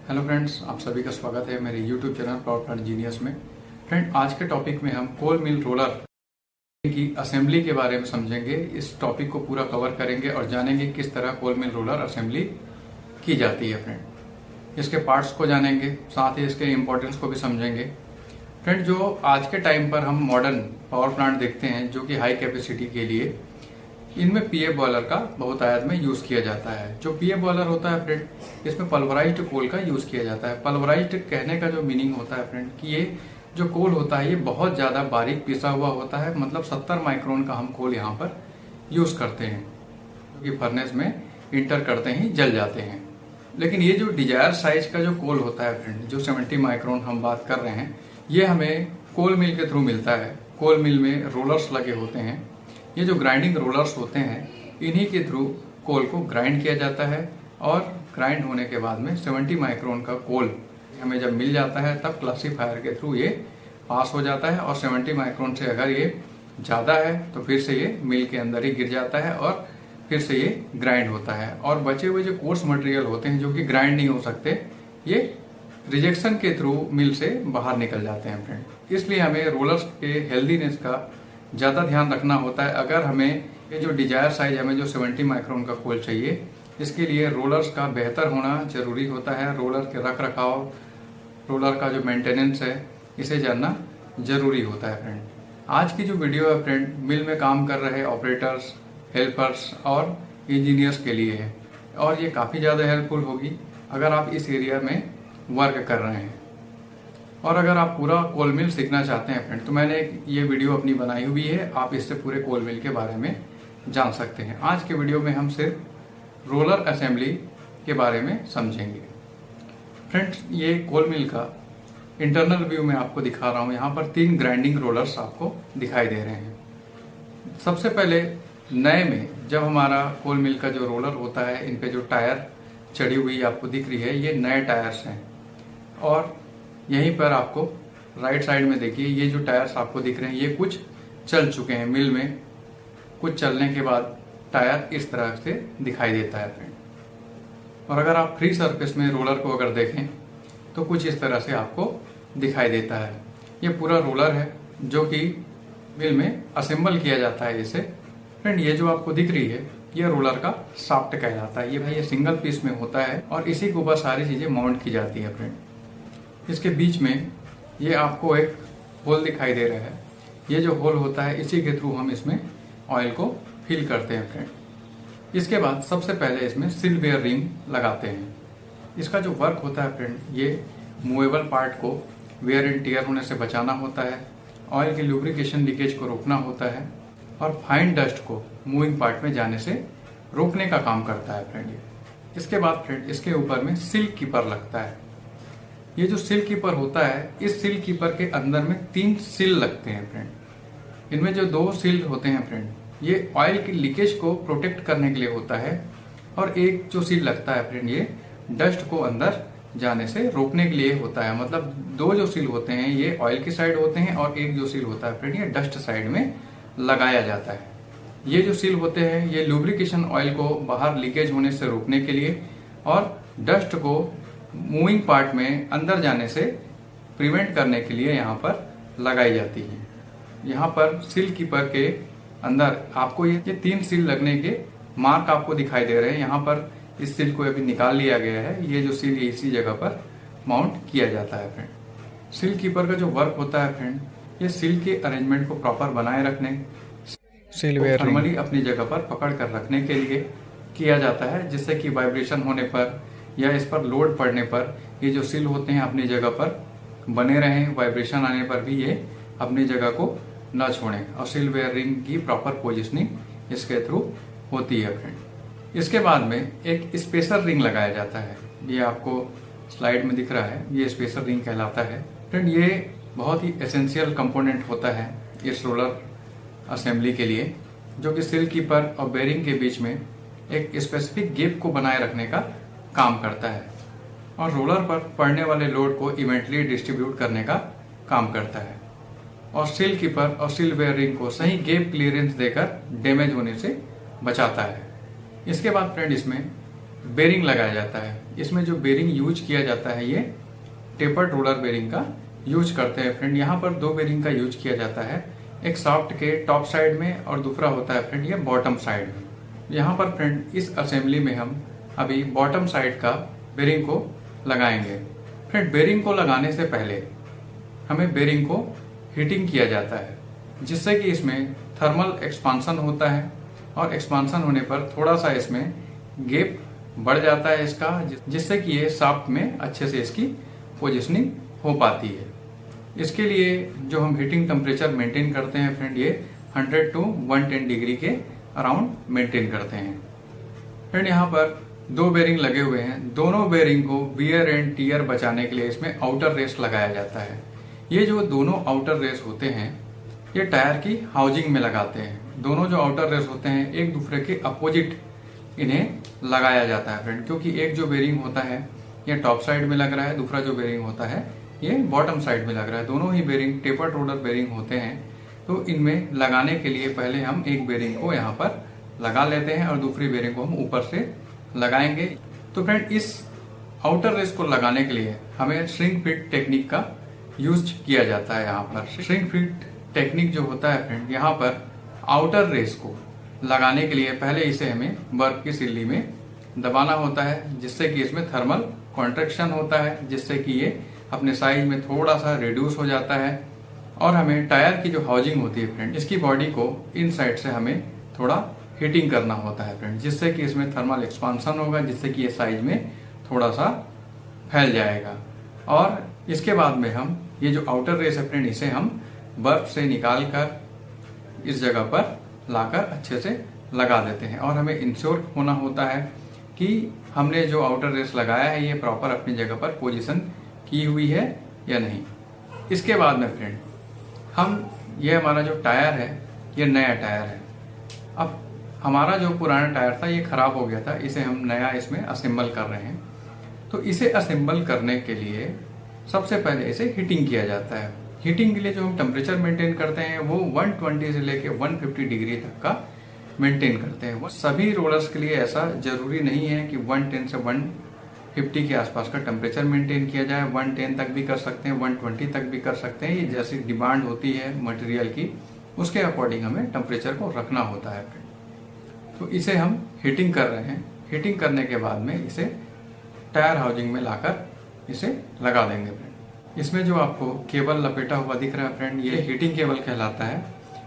Hello friends, आप सभी का स्वागत है मेरे YouTube channel power plant genius में। फ्रेंड, आज के टॉपिक में हम कोल मिल रोलर की असेंबली के बारे में समझेंगे। इस टॉपिक को पूरा कवर करेंगे और जानेंगे किस तरह कोल मिल रोलर असेंबली की जाती है। फ्रेंड, इसके पार्ट्स को जानेंगे, साथ ही इसके इम्पोर्टेंस को भी समझेंगे। फ्रेंड, जो आज के टाइम पर हम मॉडर्न पावर प्लांट देखते हैं जो कि हाई कैपेसिटी के लिए, इनमें पीएफ बॉयलर का बहुत आयात में यूज किया जाता है। जो पीएफ बॉयलर होता है फ्रेंड, इसमें पल्वराइज्ड कोल का यूज किया जाता है। पल्वराइज्ड कहने का जो मीनिंग होता है फ्रेंड कि ये जो कोल होता है ये बहुत ज्यादा बारीक पिसा हुआ होता है। मतलब 70 माइक्रोन का हम कोल यहाँ पर यूज करते हैं, जो कि फर्नेस में इंटर करते ही जल जाते हैं। लेकिन ये जो डिजायर साइज का जो कोल होता है फ्रेंड, जो 70 माइक्रोन हम बात कर रहे हैं, ये हमें कोल मिल के थ्रू मिलता है। कोल मिल में रोलर्स लगे होते हैं। ये जो ग्राइंडिंग रोलर्स होते हैं, इन्हीं के थ्रू कोल को ग्राइंड किया जाता है और ग्राइंड होने के बाद में 70 माइक्रोन का कोल हमें जब मिल जाता है तब क्लासीफायर के थ्रू ये पास हो जाता है। और 70 माइक्रोन से अगर ये ज़्यादा है तो फिर से ये मिल के अंदर ही गिर जाता है और फिर से ये ग्राइंड होता है। और बचे हुए जो कोर्स मटेरियल होते हैं जो कि ग्राइंड नहीं हो सकते, ये रिजेक्शन के थ्रू मिल से बाहर निकल जाते हैं फ्रेंड। इसलिए हमें रोलर्स के हेल्दीनेस का ज़्यादा ध्यान रखना होता है। अगर हमें ये जो डिजायर साइज हमें जो 70 माइक्रोन का कोल चाहिए, इसके लिए रोलर्स का बेहतर होना जरूरी होता है। रोलर के रख रखाव, रोलर का जो मेंटेनेंस है, इसे जानना जरूरी होता है फ्रेंड। आज की जो वीडियो है फ्रेंड, मिल में काम कर रहे ऑपरेटर्स, हेल्पर्स और इंजीनियर्स के लिए है और ये काफ़ी ज़्यादा हेल्पफुल होगी अगर आप इस एरिया में वर्क कर रहे हैं। और अगर आप पूरा कोल मिल सीखना चाहते हैं फ्रेंड, तो मैंने ये वीडियो अपनी बनाई हुई है, आप इससे पूरे कोल मिल के बारे में जान सकते हैं। आज के वीडियो में हम सिर्फ रोलर असेंबली के बारे में समझेंगे। फ्रेंड्स, ये कोल मिल का इंटरनल व्यू में आपको दिखा रहा हूँ। यहाँ पर 3 ग्राइंडिंग रोलर्स आपको दिखाई दे रहे हैं। सबसे पहले नए में जब हमारा कोल मिल का जो रोलर होता है, इन पे जो टायर चढ़ी हुई आपको दिख रही है, ये नए टायर्स हैं। और यहीं पर आपको राइट साइड में देखिए, ये जो टायर्स आपको दिख रहे हैं ये कुछ चल चुके हैं। मिल में कुछ चलने के बाद टायर इस तरह से दिखाई देता है फ्रेंड। और अगर आप फ्री सरफेस में रोलर को अगर देखें तो कुछ इस तरह से आपको दिखाई देता है। ये पूरा रोलर है जो कि मिल में असेंबल किया जाता है इसे। फ्रेंड, ये जो आपको दिख रही है ये रोलर का शाफ्ट कहलाता है। ये भाई ये सिंगल पीस में होता है और इसी के ऊपर सारी चीजें माउंट की जाती है फ्रेंड। इसके बीच में ये आपको एक होल दिखाई दे रहा है। ये जो होल होता है, इसी के थ्रू हम इसमें ऑयल को फिल करते हैं फ्रेंड। इसके बाद सबसे पहले इसमें सील वेयर रिंग लगाते हैं। इसका जो वर्क होता है फ्रेंड, ये मूवेबल पार्ट को वेयर एंड टियर होने से बचाना होता है, ऑयल के लुब्रिकेशन लीकेज को रोकना होता है और फाइन डस्ट को मूविंग पार्ट में जाने से रोकने का काम करता है फ्रेंड। इसके बाद फ्रेंड इसके ऊपर में सील कीपर लगता है। ये जो सील कीपर होता है, इस सील कीपर के अंदर में 3 सील लगते हैं फ्रेंड। इनमें जो 2 सील होते हैं फ्रेंड, ये ऑयल की लीकेज को प्रोटेक्ट करने के लिए होता है और एक जो सील लगता है फ्रेंड, ये डस्ट को अंदर जाने से रोकने के लिए होता है। मतलब 2 जो सील होते हैं ये ऑयल की साइड होते हैं और एक जो सील होता है फ्रेंड, ये डस्ट साइड में लगाया जाता है। ये जो सील होते हैं ये लुब्रिकेशन ऑयल को बाहर लीकेज होने से रोकने के लिए और डस्ट को मूविंग पार्ट में अंदर जाने से प्रिवेंट करने के लिए यहाँ पर लगाई जाती है। यहाँ पर सील कीपर के अंदर आपको ये 3 सील लगने के मार्क आपको दिखाई दे रहे हैं। यहाँ पर इस सील को अभी निकाल लिया गया है। ये जो सील इसी जगह पर माउंट किया जाता है फ्रेंड। सील कीपर का जो वर्क होता है फ्रेंड, ये सील के अरेंजमेंट को प्रॉपर बनाए रखने, सील वेयर थर्मली अपनी जगह पर पकड़ कर रखने के लिए किया जाता है, जिससे कि वाइब्रेशन होने पर या इस पर लोड पड़ने पर ये जो सील होते हैं अपनी जगह पर बने रहें, वाइब्रेशन आने पर भी ये अपनी जगह को न छोड़ें। और सील वेयर रिंग की प्रॉपर पोजिशनिंग इसके थ्रू होती है फ्रेंड। इसके बाद में एक स्पेसर रिंग लगाया जाता है। ये आपको स्लाइड में दिख रहा है, ये स्पेसर रिंग कहलाता है फ्रेंड। ये बहुत ही एसेंशियल कंपोनेंट होता है इस रोलर असेंबली के लिए, जो कि सील कीपर और बेरिंग के बीच में एक स्पेसिफिक गैप को बनाए रखने का काम करता है और रोलर पर पड़ने वाले लोड को इवेंटली डिस्ट्रीब्यूट करने का काम करता है और सील कीपर और सील वेयर रिंग को सही गैप क्लियरेंस देकर डैमेज होने से बचाता है। इसके बाद फ्रेंड इसमें बेरिंग लगाया जाता है। इसमें जो बेरिंग यूज किया जाता है ये टेपर्ड रोलर बेरिंग का यूज करते हैं फ्रेंड। यहाँ पर दो बेरिंग का यूज किया जाता है, एक शाफ्ट के टॉप साइड में और दूसरा होता है फ्रेंड ये बॉटम साइड में। यहाँ पर फ्रेंड इस असेंबली में हम अभी बॉटम साइड का बेरिंग को लगाएंगे। फ्रेंड बेरिंग को लगाने से पहले हमें बेरिंग को हीटिंग किया जाता है, जिससे कि इसमें थर्मल एक्सपांसन होता है और एक्सपांसन होने पर थोड़ा सा इसमें गैप बढ़ जाता है इसका, जिससे कि ये शाफ्ट में अच्छे से इसकी पोजिशनिंग हो पाती है। इसके लिए जो हम हीटिंग टेम्परेचर मेंटेन करते हैं फ्रेंड ये 100 to 110 डिग्री के अराउंड मेंटेन करते हैं। फ्रेंड यहाँ पर दो बेरिंग लगे हुए हैं, दोनों बेरिंग को वियर एंड टियर बचाने के लिए इसमें आउटर रेस लगाया जाता है। ये जो दोनों आउटर रेस होते हैं ये टायर की हाउसिंग में लगाते हैं। दोनों जो आउटर रेस होते हैं एक दूसरे के अपोजिट इन्हें लगाया जाता है फ्रेंड, क्योंकि एक जो बेरिंग होता है ये टॉप साइड में लग रहा है, दूसरा जो बेरिंग होता है ये बॉटम साइड में लग रहा है। दोनों ही बेरिंग टेपर्ड रोलर बेरिंग होते हैं, तो इनमें लगाने के लिए पहले हम एक बेरिंग को यहाँ पर लगा लेते हैं और दूसरी बेरिंग को हम ऊपर से लगाएंगे। तो फ्रेंड इस आउटर रेस को लगाने के लिए हमें श्रिंक फिट टेक्निक का यूज किया जाता है। यहाँ पर श्रिंक फिट टेक्निक जो होता है फ्रेंड, यहाँ पर आउटर रेस को लगाने के लिए पहले इसे हमें बर्फ की सिल्ली में दबाना होता है, जिससे कि इसमें थर्मल कॉन्ट्रैक्शन होता है, जिससे कि ये अपने साइज में थोड़ा सा रिड्यूस हो जाता है। और हमें टायर की जो हाउसिंग होती है फ्रेंड, इसकी बॉडी को इन साइड से हमें थोड़ा हीटिंग करना होता है फ्रेंड, जिससे कि इसमें थर्मल एक्सपांसन होगा, जिससे कि ये साइज में थोड़ा सा फैल जाएगा। और इसके बाद में हम ये जो आउटर रेस है फ्रेंड, इसे हम बर्फ से निकाल कर इस जगह पर लाकर अच्छे से लगा देते हैं। और हमें इंश्योर होना होता है कि हमने जो आउटर रेस लगाया है ये प्रॉपर अपनी जगह पर पोजीशन की हुई है या नहीं। इसके बाद में फ्रेंड ये हमारा जो टायर है ये नया टायर है। अब हमारा जो पुराना टायर था ये खराब हो गया था, इसे हम नया इसमें असेंबल कर रहे हैं। तो इसे असेंबल करने के लिए सबसे पहले इसे हीटिंग किया जाता है। हीटिंग के लिए जो हम टेम्परेचर मेंटेन करते हैं वो 120 से लेके 150 डिग्री तक का मेंटेन करते हैं। वो सभी रोलर्स के लिए ऐसा जरूरी नहीं है कि 110 से 150 के आसपास का टेम्परेचर मेंटेन किया जाए। 110 तक भी कर सकते हैं, 120 तक भी कर सकते हैं। ये जैसी डिमांड होती है मटेरियल की उसके अकॉर्डिंग हमें टेम्परेचर को रखना होता है। तो इसे हम हीटिंग कर रहे हैं। हीटिंग करने के बाद में इसे टायर हाउसिंग में लाकर इसे लगा देंगे फ्रेंड। इसमें जो आपको केबल लपेटा हुआ दिख रहा है फ्रेंड, ये हीटिंग केबल कहलाता है।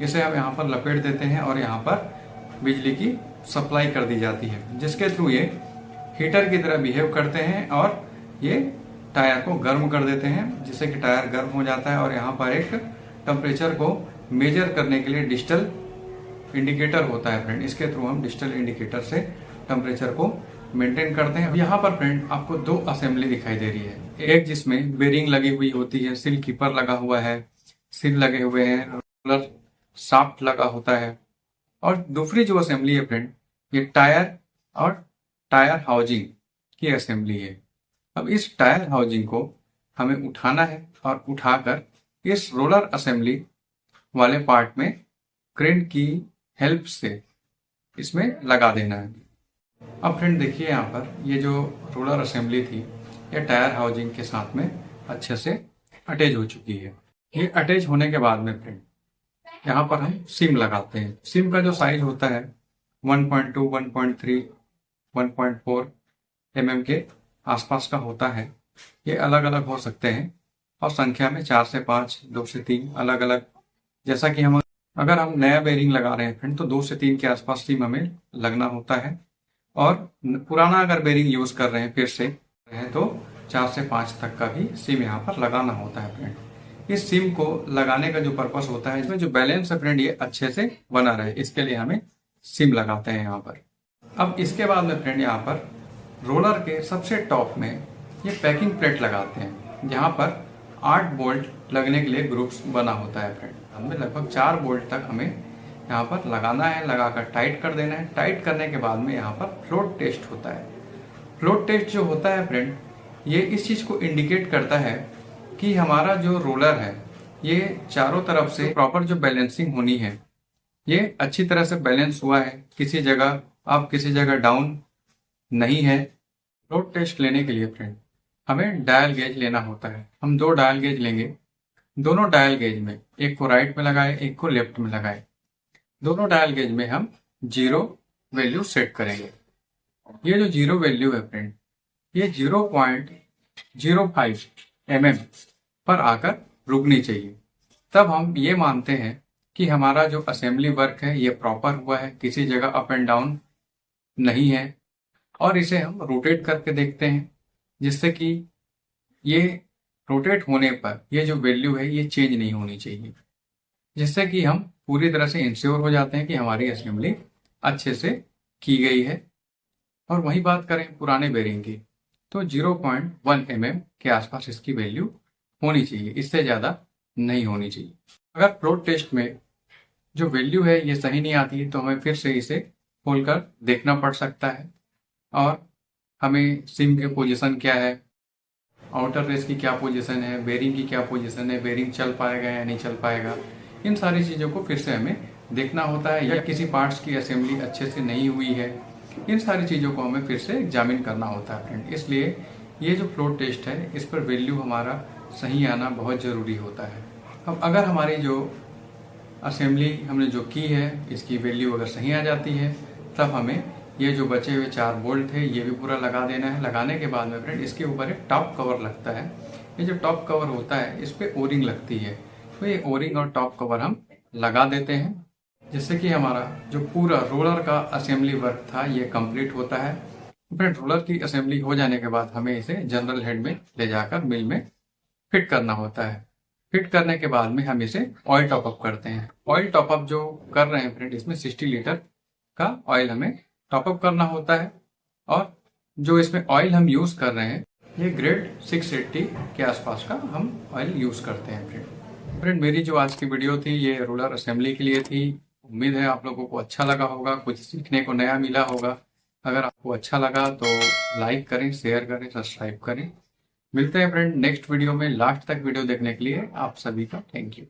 इसे हम यहाँ पर लपेट देते हैं और यहाँ पर बिजली की सप्लाई कर दी जाती है, जिसके थ्रू ये हीटर की तरह बिहेव करते हैं और ये टायर को गर्म कर देते हैं, जिससे कि टायर गर्म हो जाता है। और यहाँ पर एक टेम्परेचर को मेजर करने के लिए डिजिटल इंडिकेटर होता है फ्रेंड, इसके थ्रू हम डिजिटल इंडिकेटर से टेम्परेचर को मेंटेन करते हैं। यहाँ पर फ्रेंड आपको दो असेंबली दिखाई दे रही है, एक जिसमें बेरिंग लगी हुई होती है, सील कीपर लगा हुआ है, सील लगे हुए हैं, रोलर शाफ्ट लगा होता है। और दूसरी जो असेंबली है फ्रेंड ये टायर और टायर हाउसिंग की असेंबली है। अब इस टायर हाउसिंग को हमें उठाना है और उठाकर इस रोलर असेंबली वाले पार्ट में क्रेन की हेल्प से इसमें लगा देना है। अब फ्रेंड देखिए यहाँ पर ये जो रोलर असेंबली थी ये टायर हाउसिंग के साथ में अच्छे से अटैच हो चुकी है। ये अटैच होने के बाद में फ्रेंड यहाँ पर हम सिम लगाते हैं। सिम का जो साइज होता है 1.2, 1.3, 1.4 mm के आसपास का होता है। ये अलग अलग हो सकते हैं और संख्या में 4 से 5, 2 से 3 अलग अलग। जैसा कि अगर हम नया बेरिंग लगा रहे हैं फ्रेंड तो 2 से 3 के आसपास सिम हमें लगना होता है, और पुराना अगर बेरिंग यूज कर रहे हैं फिर से तो 4 से 5 तक का भी सिम यहाँ पर लगाना होता है फ्रेंड। इस सिम को लगाने का जो पर्पस होता है, इसमें जो बैलेंस है फ्रेंड ये अच्छे से बना रहे, इसके लिए हमें सिम लगाते हैं यहाँ पर। अब इसके बाद में फ्रेंड यहाँ पर रोलर के सबसे टॉप में ये पैकिंग प्लेट लगाते हैं, जहाँ पर 8 बोल्ट लगने के लिए ग्रुप्स बना होता है फ्रेंड। हमें लगभग 4 बोल्ट तक हमें यहाँ पर लगाना है, लगाकर टाइट कर देना है। टाइट करने के बाद में यहाँ पर फ्लोट टेस्ट होता है। फ्लोट टेस्ट जो होता है फ्रेंड ये इस चीज को इंडिकेट करता है कि हमारा जो रोलर है ये चारों तरफ से प्रॉपर जो बैलेंसिंग होनी है ये अच्छी तरह से बैलेंस हुआ है। किसी जगह अप किसी जगह डाउन नहीं है। लोड टेस्ट लेने के लिए फ्रेंड हमें डायल गेज लेना होता है। हम 2 डायल गेज लेंगे। दोनों डायल गेज में एक को राइट में लगाए, एक को लेफ्ट में लगाए। दोनों डायल गेज में हम 0 वैल्यू सेट करेंगे। ये जो 0 वैल्यू है फ्रेंड, ये 0.05 mm पर आकर रुकनी चाहिए। तब हम ये मानते हैं कि हमारा जो असेंबली वर्क है ये प्रॉपर हुआ है, किसी जगह अप एंड डाउन नहीं है। और इसे हम रोटेट करके देखते हैं, जिससे कि ये रोटेट होने पर ये जो वैल्यू है ये चेंज नहीं होनी चाहिए, जिससे कि हम पूरी तरह से इंश्योर हो जाते हैं कि हमारी असेंबली अच्छे से की गई है। और वही बात करें पुराने बेरिंग की, तो 0.1 mm के आसपास इसकी वैल्यू होनी चाहिए, इससे ज़्यादा नहीं होनी चाहिए। अगर फ्लोट टेस्ट में जो वैल्यू है ये सही नहीं आती है तो हमें फिर से इसे खोलकर देखना पड़ सकता है, और हमें सिम की पोजीशन क्या है, आउटर रेस की क्या पोजीशन है, बेरिंग की क्या पोजीशन है, बेरिंग चल पाएगा या नहीं चल पाएगा, इन सारी चीज़ों को फिर से हमें देखना होता है। या किसी पार्ट्स की असेंबली अच्छे से नहीं हुई है, इन सारी चीज़ों को हमें फिर से एग्जामिन करना होता है फ्रेंड। इसलिए ये जो फ्लोट टेस्ट है इस पर वैल्यू हमारा सही आना बहुत ज़रूरी होता है। अब अगर हमारी जो असेंबली हमने जो की है इसकी वैल्यू अगर सही आ जाती है, तब हमें ये जो बचे हुए 4 बोल्ट है ये भी पूरा लगा देना है। लगाने के बाद में फ्रेंड इसके ऊपर एक टॉप कवर लगता है। ये जो टॉप कवर होता है इस पर ओरिंग लगती है, तो ये ओरिंग और टॉप कवर हम लगा देते हैं, जिससे कि हमारा जो पूरा रोलर का असेंबली वर्क था ये कंप्लीट होता है। फिर रोलर की असेंबली हो जाने के बाद हमें इसे जनरल हेड में ले जाकर मिल में फिट करना होता है। फिट करने के बाद में हम इसे ऑयल टॉपअप करते हैं। ऑयल टॉपअप जो कर रहे हैं फ्रेंड, इसमें 60 लीटर का ऑयल हमें टॉपअप करना होता है। और जो इसमें ऑयल हम यूज़ कर रहे हैं ये ग्रेड 680 के आसपास का हम ऑयल यूज़ करते हैं फ्रेंड। मेरी जो आज की वीडियो थी ये रोलर असेंबली के लिए थी। उम्मीद है आप लोगों को अच्छा लगा होगा, कुछ सीखने को नया मिला होगा। अगर आपको अच्छा लगा तो लाइक करें, शेयर करें, सब्सक्राइब करें। मिलते हैं फ्रेंड नेक्स्ट वीडियो में। लास्ट तक वीडियो देखने के लिए आप सभी का थैंक यू।